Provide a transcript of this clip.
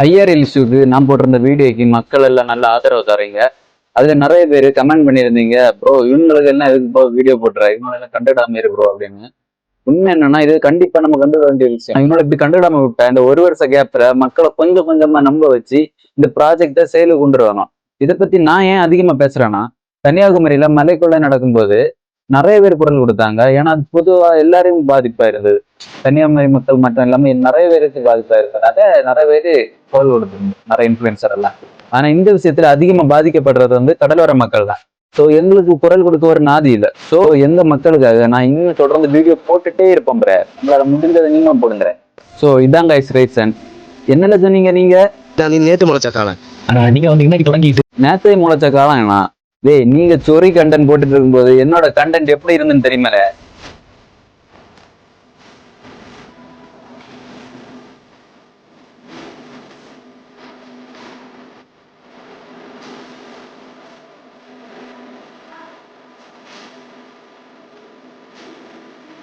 IRL இஷ்யூக்கு நான் போட்டிருந்த வீடியோக்கு மக்கள் எல்லாம் நல்ல ஆதரவு தரீங்க. அதுல நிறைய பேர் கமெண்ட் பண்ணியிருந்தீங்க, ப்ரோ இவங்களுக்கு எல்லாம் எதுக்கு ப்ரோ வீடியோ போட்டுற, இவங்க எல்லாம் கண்டுடாம இரு ப்ரோ அப்படின்னு. உண்மை என்னன்னா இது கண்டிப்பா நம்ம கண்டுக்க வேண்டிய விஷயம். இவங்களை இப்படி கண்டுடாம விட்டா இந்த ஒரு வருஷ கேப்ல மக்களை கொஞ்சம் கொஞ்சமா நம்ப வச்சு இந்த ப்ராஜெக்டை செயலுக்கு கொண்டு வரணும். இதை பத்தி நான் ஏன் அதிகமா பேசுறேன்னா, கன்னியாகுமரியில மலைக்குள்ள நடக்கும்போது நிறைய பேர் குரல் கொடுத்தாங்க. ஏன்னா அது பொதுவா எல்லாரையும் பாதிப்பா இருந்தது. கன்னியாகுமரி மக்கள் மட்டும் இல்லாம நிறைய பேருக்கு பாதிப்பா இருக்கிறனால நிறைய பேரு குரல் கொடுத்துருந்தது, நிறைய இன்ஃபுளுசர் எல்லாம். ஆனா இந்த விஷயத்துல அதிகமா பாதிக்கப்படுறது வந்து கடலோர மக்கள் தான். ஸோ எங்களுக்கு குரல் கொடுக்க ஒரு நாதி இல்லை. ஸோ எந்த மக்களுக்காக நான் இன்னும் தொடர்ந்து வீடியோ போட்டுட்டே இருப்போம். உங்களால முடிஞ்சதை நீங்களும் போடுங்க. ஸோ இதாங்க கைஸ் ரைட்ஸன். என்னல சொன்னீங்க நீங்க? நேத்து முளைச்ச காலம். நீங்க வந்து இன்னைக்கு தொடங்கிட்டு நேத்தே முளைச்ச காலம் என்ன? டேய் நீங்க சொறி கண்டென்ட் போட்டுட்டு இருக்கும்போது என்னோட கண்டென்ட் எப்படி இருந்துன்னு தெரியுமா?